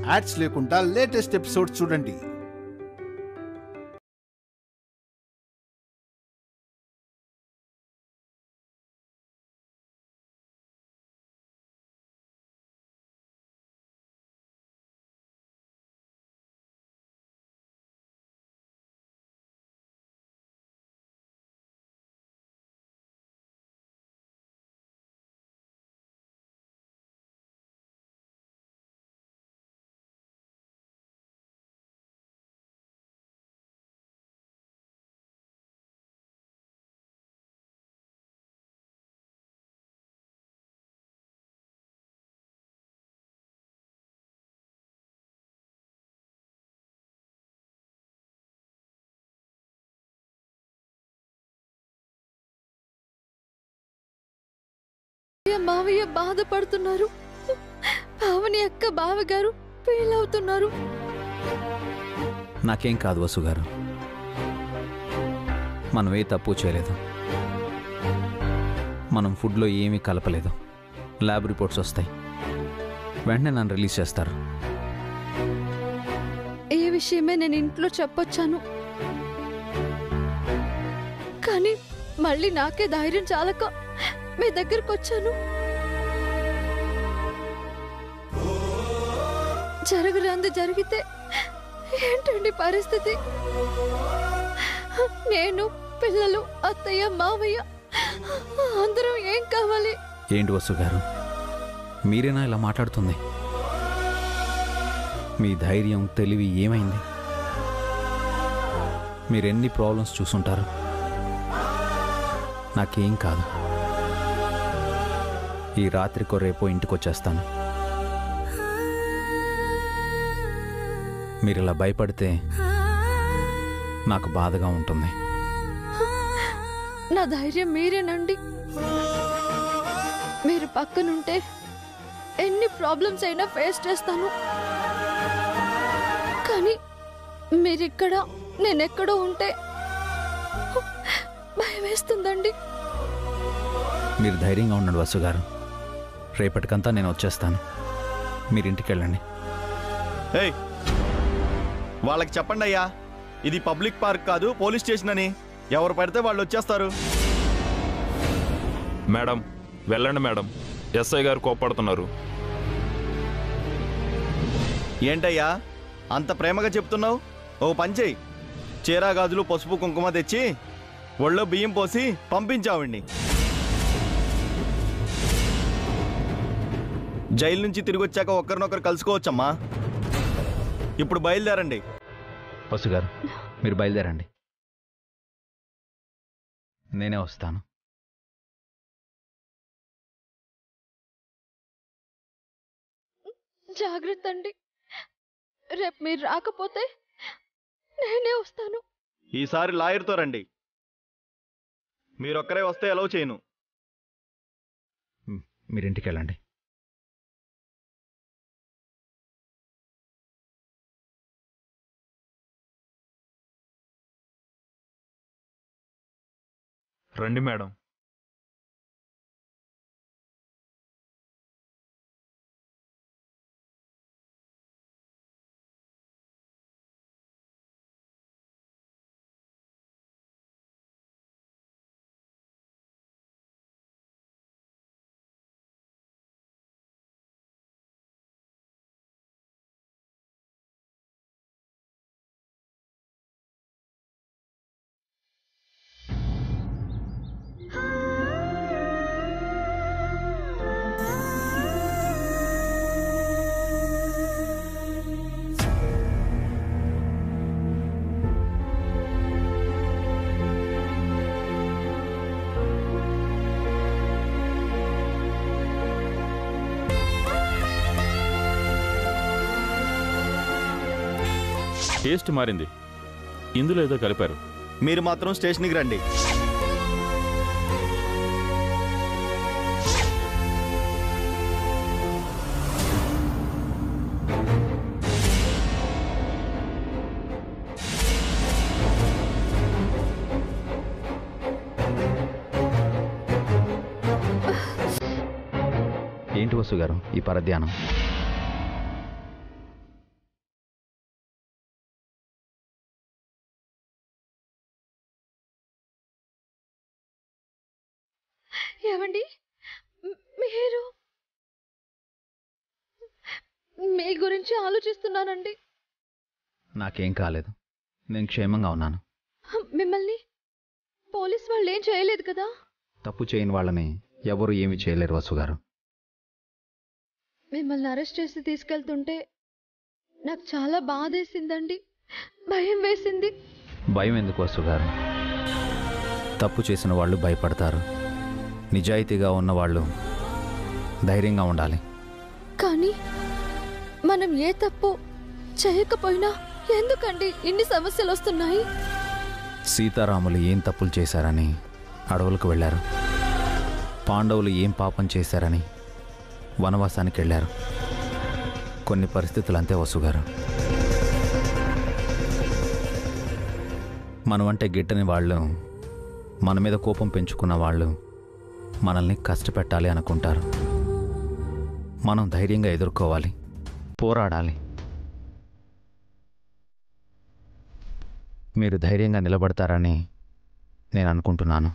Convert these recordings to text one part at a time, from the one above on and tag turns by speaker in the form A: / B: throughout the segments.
A: Ads లేకుండా latest episodes చూడండి.
B: మావయ్య బాధపడుతున్నారు. పావని అక్క బావగారు ఫీల్ అవుతున్నారు.
C: నాకేం కాదు వసు గారు, మనం ఏ తప్పు చేయలేదు. మనం ఫుడ్లో ఏమీ కలపలేదు. ల్యాబ్ రిపోర్ట్స్ వస్తాయి, వెంటనే నన్ను రిలీజ్ చేస్తారు.
B: ఏ విషయమే నేను ఇంట్లో చెప్పొచ్చాను, కానీ మళ్ళీ నాకే ధైర్యం చాలక మీ దగ్గరకు వచ్చాను. జరగరాంది జరిగితే ఏంటండి పరిస్థితి? నేను, పిల్లలు, అత్తయ్య, మావయ్య అందరం ఏం కావాలి?
C: ఏంటి వసు గారు, మీరేనా ఇలా మాట్లాడుతుంది? మీ ధైర్యం, తెలివి ఏమైంది? మీరెన్ని ప్రాబ్లమ్స్ చూసుంటారు. నాకేం కాదు. ఈ రాత్రికో రేపో ఇంటికి వచ్చేస్తాను. మీరు ఇలా భయపడితే నాకు బాధగా ఉంటుంది.
B: నా ధైర్యం మీరేనండి. మీరు పక్కనుంటే ఎన్ని ప్రాబ్లమ్స్ అయినా ఫేస్ చేస్తాను. కానీ మీరిక్కడ, నేనెక్కడో ఉంటే భయం వేస్తుందండి.
C: మీరు ధైర్యంగా ఉండండి వసు గారు. రేపటికంతా నేను వచ్చేస్తాను. మీరు ఇంటికి వెళ్ళండి.
D: ఏయ్, వాళ్ళకి చెప్పండి అయ్యా, ఇది పబ్లిక్ పార్క్ కాదు, పోలీస్ స్టేషన్ అని. ఎవరు పడితే వాళ్ళు వచ్చేస్తారు.
E: మేడం వెళ్ళండి మేడం, ఎస్ఐ గారు కోప్పడుతున్నారు.
D: ఏంటయ్యా అంత ప్రేమగా చెప్తున్నావు? ఓ పని చెయ్యి, చీరా గాజులు, పసుపు, కుంకుమ తెచ్చి ఒళ్ళో బియ్యం పోసి పంపించావండి. జైలు నుంచి తిరిగి వచ్చాక ఒకరినొకరు కలుసుకోవచ్చమ్మా. ఇప్పుడు బయలుదేరండి.
C: వసు గారు మీరు బయలుదేరండి, నేనే వస్తాను.
B: జాగ్రత్త అండి. రేపు మీరు రాకపోతే నేనే వస్తాను.
D: ఈసారి లాయర్తో రండి. మీరొక్కరే వస్తే అలౌ చేయను.
C: మీరు ఇంటికి వెళ్ళండి.
E: రండి మేడం.
F: టేస్ట్ మారింది, ఇందులో ఏదో కలిపారు.
D: మీరు మాత్రం స్టేషన్కి రండి.
C: ఏంటి వసు గారు ఈ పరధ్యానం?
B: ఏవండి మీరు మీ గురించి ఆలోచిస్తున్నానండి.
C: నాకేం కాలేదు, నేను క్షేమంగా ఉన్నాను.
B: మిమ్మల్ని పోలీస్ వాళ్ళు ఏం చేయలేదు కదా?
C: తప్పు చేయని వాళ్ళని ఎవరు ఏమీ చేయలేరు వసుగారు.
B: మిమ్మల్ని అరెస్ట్ చేసి తీసుకెళ్తుంటే నాకు చాలా బాధేసిందండి, భయం వేసింది.
C: భయం ఎందుకు వసుగారు? తప్పు చేసిన వాళ్ళు భయపడతారు, నిజాయితీగా ఉన్నవాళ్ళు ధైర్యంగా ఉండాలి.
B: కానీ మనం ఏ తప్పు చేయకపోయినా ఎందుకండి ఇన్ని సమస్యలు వస్తున్నాయి?
C: సీతారాములు ఏం తప్పులు చేశారని అడవులకు వెళ్ళారు, పాండవులు ఏం పాపం చేశారని వనవాసానికి వెళ్ళారు. కొన్ని పరిస్థితులు అంతే వసుగారు. మనమంటే గిట్టని వాళ్ళు, మన మీద కోపం పెంచుకున్న వాళ్ళు మనల్ని కష్టపెట్టాలి అనుకుంటారు. మనం ధైర్యంగా ఎదుర్కోవాలి, పోరాడాలి. మీరు ధైర్యంగా నిలబడతారని నేను అనుకుంటున్నాను.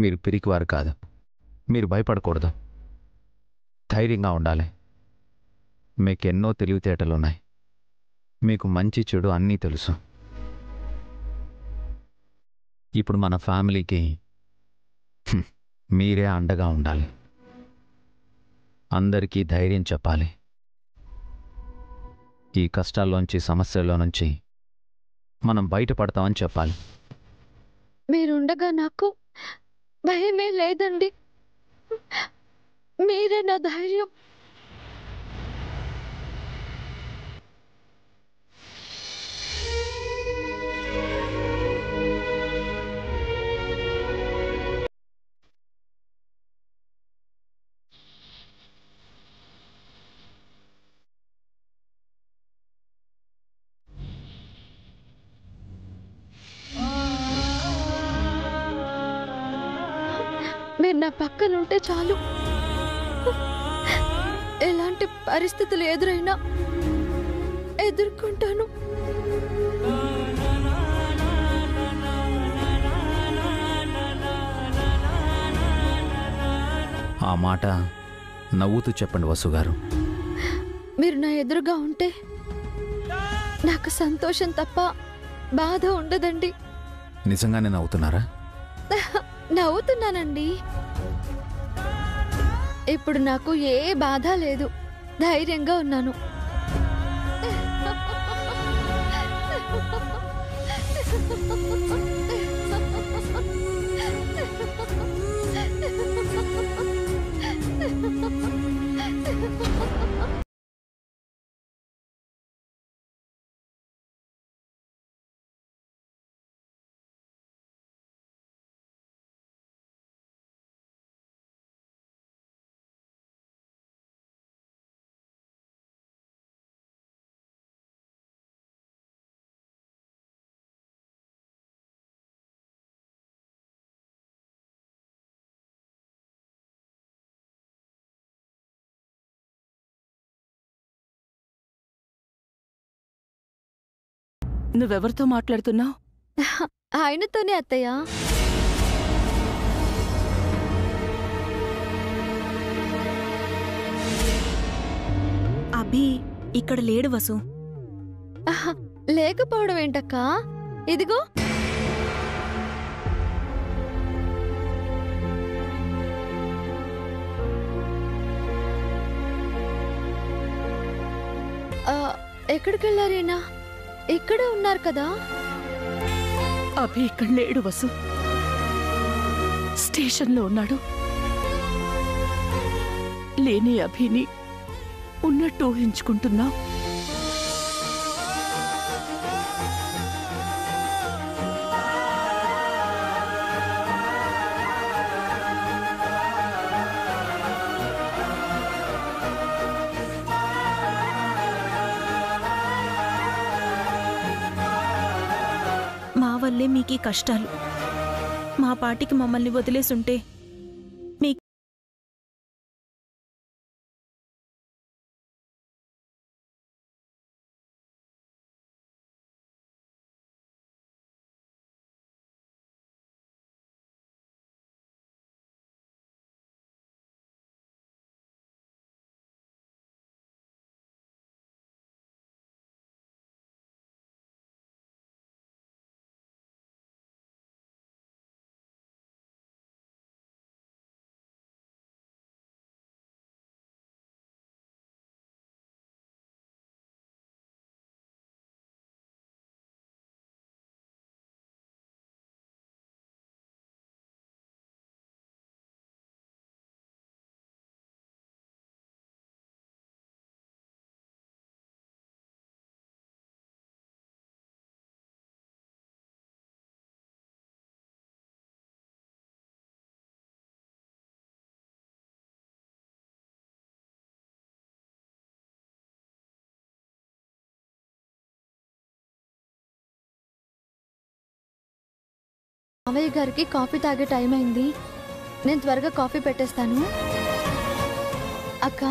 C: మీరు పిరికివారు కాదు, మీరు భయపడకూడదు, ధైర్యంగా ఉండాలి. మీకెన్నో తెలివితేటలున్నాయి, మీకు మంచి చెడు అన్నీ తెలుసు. ఇప్పుడు మన ఫ్యామిలీకి మీరే అండగా ఉండాలి, అందరికీ ధైర్యం చెప్పాలి. ఈ కష్టాల్లోంచి, సమస్యల్లో నుంచి మనం బయటపడతామని చెప్పాలి.
B: మీరుండగా నాకు భయమే లేదండి, మీరే నా ధైర్యం. మీరు నా పక్కనుంటే చాలు, ఎలాంటి పరిస్థితులు ఎదురైనా ఎదుర్కొంటాను.
C: ఆ మాట నవ్వుతూ చెప్పండి వసుగారు.
B: మీరు నా ఎదురుగా ఉంటే నాకు సంతోషం తప్ప బాధ ఉండదండి.
C: నిజంగానే నవ్వుతున్నారా?
B: నవ్వుతున్నానండి. ఇప్పుడు నాకు ఏ బాధ లేదు, ధైర్యంగా ఉన్నాను.
G: నువ్వెవరితో మాట్లాడుతున్నావు?
B: ఆయనతోనే అత్తయ్య.
H: అభి ఇక్కడ లేడు వసు.
B: లేకపోవడం ఏంటక్క? ఇదిగో ఎక్కడికెళ్ళారేనా? ఇక్కడే ఉన్నారు కదా.
G: అభి ఇక్కడ లేడు వసు, స్టేషన్లో ఉన్నాడు. లేని అభిని ఉన్నట్టు ఊహించుకుంటున్నా.
H: మా వల్లే మీకీ కష్టాలు. మా పాటికి మమ్మల్ని వదిలేసుంటే
B: మావయ్య గారికి కాఫీ తాగే టైం అయింది. నేను త్వరగా కాఫీ పెట్టేస్తాను. అక్క,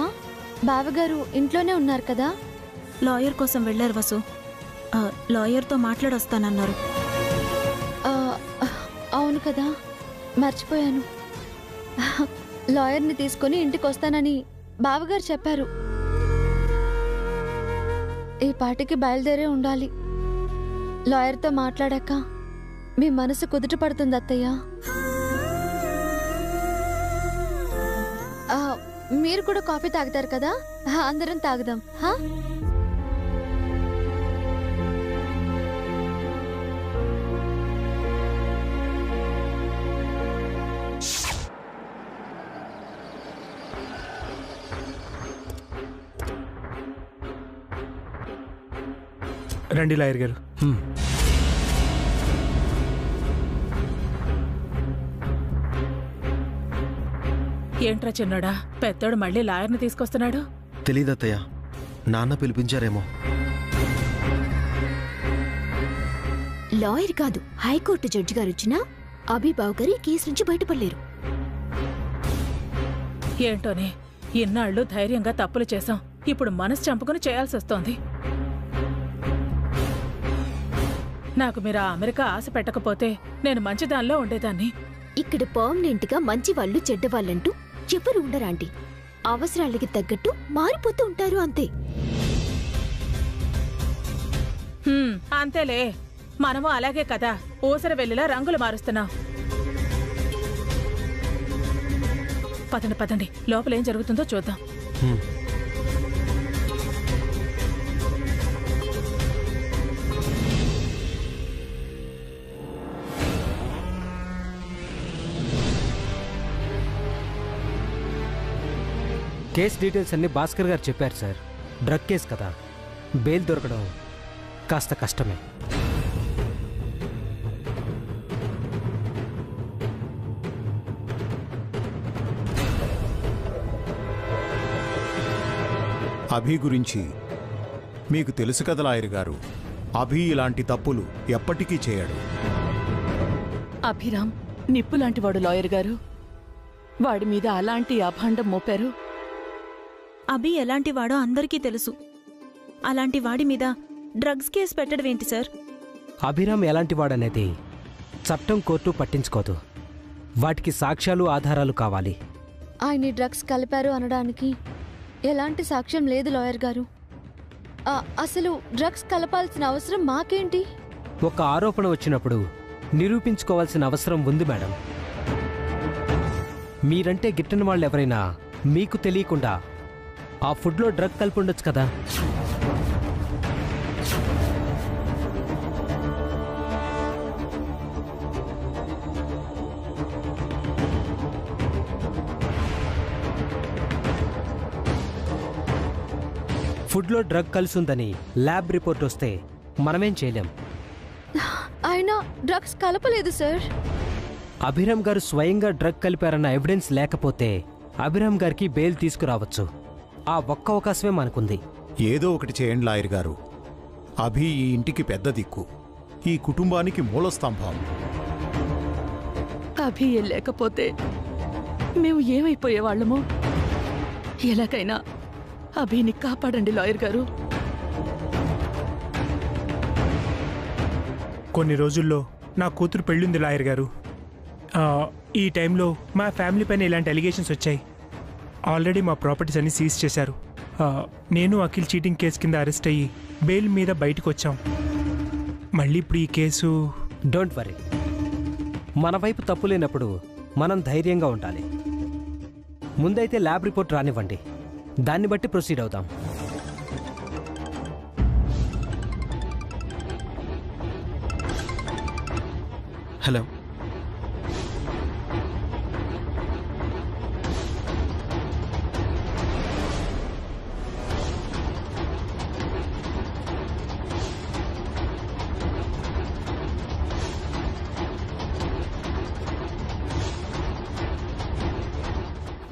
B: బావగారు ఇంట్లోనే ఉన్నారు కదా?
H: లాయర్ కోసం వెళ్ళారు వసు. లాయర్తో మాట్లాడొస్తానన్నారు.
B: అవును కదా, మర్చిపోయాను. లాయర్ని తీసుకొని ఇంటికి వస్తానని బావగారు చెప్పారు. ఈ పాటికి బయలుదేరే ఉండాలి. లాయర్తో మాట్లాడాక మీ మనసు కుదుట పడుతుంది అత్తయ్య. మీరు కూడా కాఫీ తాగుతారు కదా, అందరం తాగుదాం.
I: రండి లాయర్ గారు.
G: ఏంట్రా చిన్నోడా, పెద్దోడు మళ్ళీ లాయర్ని తీసుకొస్తున్నాడు?
J: తెలీదత్తయ్య, నాన్న పిలిపించారేమో.
K: లాయర్ కాదు, హైకోర్టు జడ్జి గారు వచ్చినా అభిబావ్ గారు కేసు నుంచి బయటపడలేరు.
G: ఏంటోనే, ఇన్నాళ్ళు ధైర్యంగా తప్పులు చేశాం, ఇప్పుడు మనసు చంపుకుని చేయాల్సి వస్తోంది. నాకు మీరు ఆ అమెరికా ఆశ పెట్టకపోతే నేను మంచిదానిలో ఉండేదాన్ని.
K: ఇక్కడ పర్మనెంట్ గా మంచి వాళ్ళు చెడ్డవాళ్ళంటూ ఎవరు ఉండరాంటి. అవసరాలకి తగ్గట్టు మారిపోతూ ఉంటారు, అంతే.
G: అంతేలే, మనము అలాగే కదా ఊసర వెల్లిలా రంగులు మారుస్తున్నాం. పదండి పదండి, లోపలేం జరుగుతుందో చూద్దాం.
L: కేస్ డీటెయిల్స్ అన్ని భాస్కర్ గారు చెప్పారు సార్. డ్రగ్ కేసు కదా, బెయిల్ దొరకడం కాస్త కష్టమే.
A: అభి గురించి మీకు తెలుసు కదా లాయర్ గారు, అభి ఇలాంటి తప్పులు ఎప్పటికీ చేయడు.
G: అభిరామ్ నిప్పులాంటివాడు లాయర్ గారు. వాడి మీద అలాంటి అభాండం మోపారు.
H: అభి ఎలాంటి వాడో అందరికీ తెలుసు. అలాంటి వాడి మీద డ్రగ్స్ కేసు పెట్టడం ఏంటి సార్?
L: అభిరామ్ ఎలాంటి వాడనేది చట్టం, కోర్టు పట్టించుకోదు. వాటికి సాక్ష్యాలు, ఆధారాలు కావాలి.
B: ఆయన్ని డ్రగ్స్ కలిపారు అనడానికి ఎలాంటి సాక్ష్యం లేదు లాయర్ గారు. అసలు డ్రగ్స్ కలపాల్సిన అవసరం మాకేంటి?
L: ఒక ఆరోపణ వచ్చినప్పుడు నిరూపించుకోవాల్సిన అవసరం ఉంది మేడం. మీరంటే గిట్టని వాళ్ళు ఎవరైనా మీకు తెలియకుండా ఆ ఫుడ్లో డ్రగ్ కలిపి ఉండొచ్చు కదా. ఫుడ్లో డ్రగ్ కలిసుందని ల్యాబ్ రిపోర్ట్ వస్తే మనమేం చేయలేం.
B: ఆయన డ్రగ్స్ కలపలేదు సార్.
L: అభిరామ్ గారు స్వయంగా డ్రగ్ కలిపారన్న ఎవిడెన్స్ లేకపోతే అభిరామ్ గారికి బెయిల్ తీసుకురావచ్చు. ఆ ఒక్క అవకాశమే మనకుంది.
A: ఏదో ఒకటి చేయండి లాయర్ గారు. అభి ఈ ఇంటికి పెద్ద దిక్కు, ఈ కుటుంబానికి మూలస్తంభం.
G: అభి లేకపోతే మేము ఏమైపోయేవాళ్ళము? ఎలాగైనా అభిని కాపాడండి లాయర్ గారు.
I: కొన్ని రోజుల్లో నా కూతురు పెళ్ళింది లాయర్ గారు. ఈ టైంలో మా ఫ్యామిలీ పైన ఇలాంటి అలిగేషన్స్ వచ్చాయి. ఆల్రెడీ మా ప్రాపర్టీస్ అన్ని సీజ్ చేశారు. నేను అఖిల్ చీటింగ్ కేసు కింద అరెస్ట్ అయ్యి బెయిల్ మీద బయటకు వచ్చాం. మళ్ళీ ఇప్పుడు ఈ కేసు.
L: డోంట్ వరీ, మన వైపు తప్పు లేనప్పుడు మనం ధైర్యంగా ఉండాలి. ముందైతే ల్యాబ్ రిపోర్ట్ రానివ్వండి, దాన్ని బట్టి ప్రొసీడ్ అవుతాం.
J: హలో,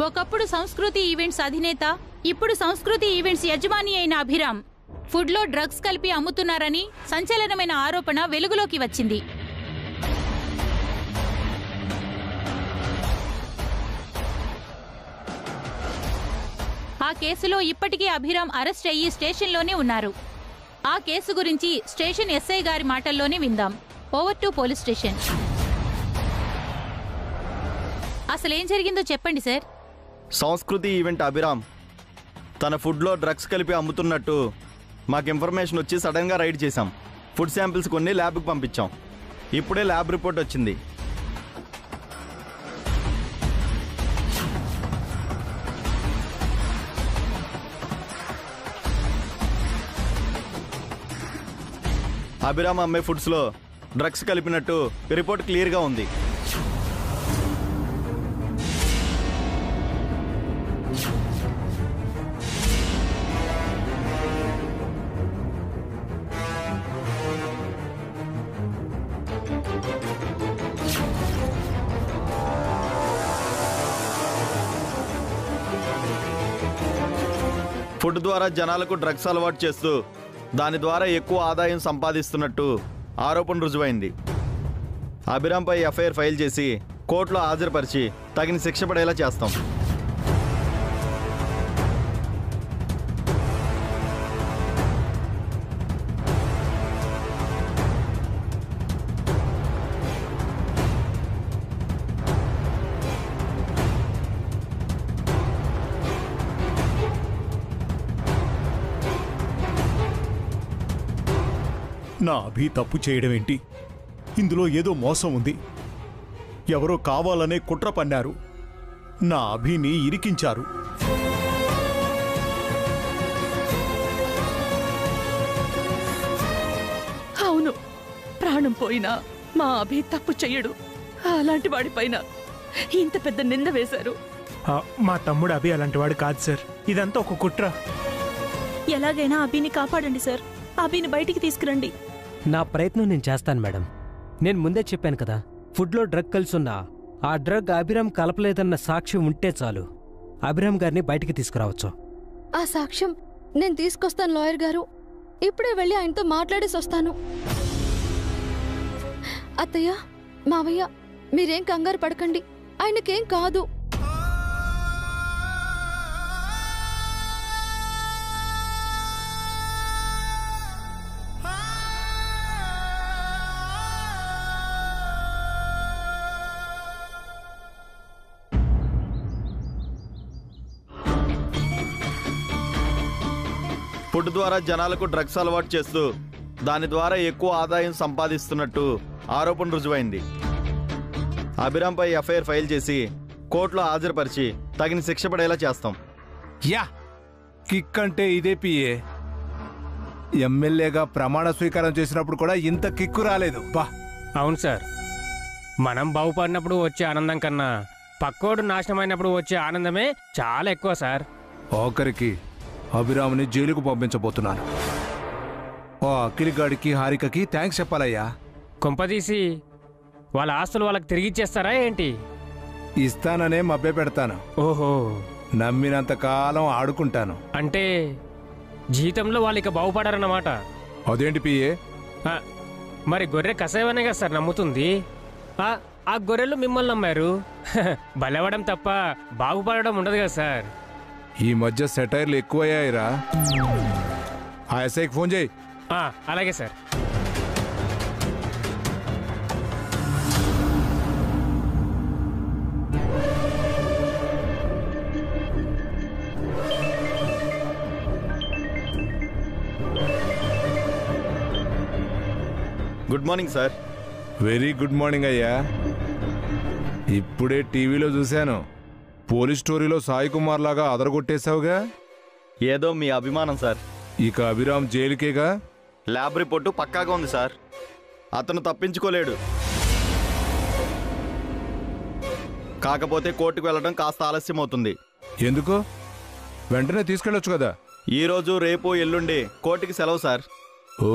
M: ఒకప్పుడు సంస్కృతి ఈవెంట్స్ అధినేత, ఇప్పుడు సంస్కృతి ఈవెంట్స్ యజమాని అయిన అభిరామ్ ఫుడ్లో డ్రగ్స్ కలిపి అమ్ముతున్నారని సంచలనమైన ఆరోపణ వెలుగులోకి వచ్చింది. కేసులో ఇప్పటికీ అభిరామ్ అరెస్ట్ అయ్యి స్టేషన్లోనే ఉన్నారు. ఆ కేసు గురించి స్టేషన్ ఎస్ఐ గారి మాటల్లోనే విందాం. Over to police station. అసలేం జరిగిందో చెప్పండి సార్.
D: సంస్కృతి ఈవెంట్ అభిరామ్ తన ఫుడ్లో డ్రగ్స్ కలిపి అమ్ముతున్నట్టు మాకు ఇన్ఫర్మేషన్ వచ్చి సడన్గా రైడ్ చేశాం. ఫుడ్ శాంపిల్స్ కొన్ని ల్యాబ్కి పంపించాం. ఇప్పుడే ల్యాబ్ రిపోర్ట్ వచ్చింది. అభిరామ్ అమ్మే ఫుడ్స్లో డ్రగ్స్ కలిపినట్టు రిపోర్ట్ క్లియర్గా ఉంది. ఫుడ్ ద్వారా జనాలకు డ్రగ్స్ అలవాటు చేస్తూ దాని ద్వారా ఎక్కువ ఆదాయం సంపాదిస్తున్నట్టు ఆరోపణ రుజువైంది. అభిరామ్పై ఎఫ్ఐఆర్ ఫైల్ చేసి కోర్టులో హాజరుపరిచి తగిన శిక్ష పడేలా చేస్తాం.
A: నా అభి తప్పు చేయడం ఏంటి? ఇందులో ఏదో మోసం ఉంది. ఎవరో కావాలనే కుట్ర పన్నారు. నా అభిని ఇరికించారు.
N: అవును, ప్రాణం పోయినా మా అభి తప్పు చెయ్యడు. అలాంటి వాడిపైన ఇంత పెద్ద నింద వేశారు.
I: మా తమ్ముడు అభి అలాంటి వాడు కాదు సార్. ఇదంతా ఒక కుట్ర.
H: ఎలాగైనా అభిని కాపాడండి సార్. అభిని బయటికి తీసుకురండి.
L: నా ప్రయత్నం నేను చేస్తాను మేడం. నేను ముందే చెప్పాను కదా, ఫుడ్లో డ్రగ్ కలిసున్నా ఆ డ్రగ్ అభిరామ్ కలపలేదన్న సాక్ష్యం ఉంటే చాలు అభిరామ్ గారిని బయటికి తీసుకురావచ్చు.
B: ఆ సాక్ష్యం నేను తీసుకొస్తాను లాయర్ గారు. ఇప్పుడే వెళ్ళి ఆయనతో మాట్లాడేసి వస్తాను. అత్తయ్య, మావయ్య, మీరేం కంగారు పడకండి. ఆయనకేం కాదు.
D: ఫుడ్ ద్వారా జనాలకు డ్రగ్స్ అలవాటు చేస్తూ దాని ద్వారా ఎక్కువ ఆదాయం సంపాదిస్తున్నట్టు ఆరోపణ రుజువైంది. అభిరామ్పై ఎఫ్ఐఆర్ ఫైల్ చేసి కోర్టులో హాజరుపరిచి తగిన శిక్ష పడేలా చేస్తాం.
O: యా, కిక్ అంటే ఇదే పిఏ. ఎమ్మెల్యేగా ప్రమాణ స్వీకారం చేసినప్పుడు కూడా ఇంత కిక్కు రాలేదు. బా.
P: అవును సార్, మనం బాగుపడినప్పుడు వచ్చే ఆనందం కన్నా పక్కోడు నాశనమైనప్పుడు వచ్చే ఆనందమే చాలా ఎక్కువ సార్.
O: ఆఖరికి అభిరామ్ని జైలుకు పంపించబోతున్నాను. ఓ అఖిల్ గాడికి హారికకి థ్యాంక్స్ చెప్పాలయ్యా.
P: కొంపదీసి వాళ్ళ ఆస్తులు వాళ్ళకి తిరిగిచ్చేస్తారా ఏంటి?
O: ఇస్తాననే మభ్య పెడతాను.
P: ఓహో,
O: నమ్మినంత కాలం ఆడుకుంటాను.
P: అంటే జీతంలో వాళ్ళు ఇక బాగుపడారన్నమాట.
O: అదేంటి పిఏ?
P: మరి గొర్రె కసాయమనే కదా సార్ నమ్ముతుంది. ఆ గొర్రెలు మిమ్మల్ని నమ్మారు. బలవడం తప్ప బాగుపడడం ఉండదు కదా సార్.
O: ఈ మధ్య సెటైర్లు ఎక్కువయ్యాయిరా. ఆ ఎస్ఐకి ఫోన్ చేయి.
P: అలాగే sir.
D: Good morning sir.
O: Very good morning అయ్యా. ఇప్పుడే టీవీలో చూశాను, పోలీస్ స్టోరీలో సాయి కుమార్ లాగా అదరగొట్టేశావుగా.
D: ఏదో మీ అభిమానం సార్.
O: ఇక అభిరామ్ జైలుకేగా.
D: ల్యాబ్ రిపోర్టు పక్కాగా ఉంది సార్. అతను తప్పించుకోలేడు. కాకపోతే కోర్టుకు వెళ్ళడం కాస్త ఆలస్యం అవుతుంది.
O: ఎందుకు? వెంటనే తీసుకెళ్ళొచ్చు కదా.
D: ఈరోజు, రేపు, ఎల్లుండి కోర్టుకి సెలవు సార్.
O: ఓ,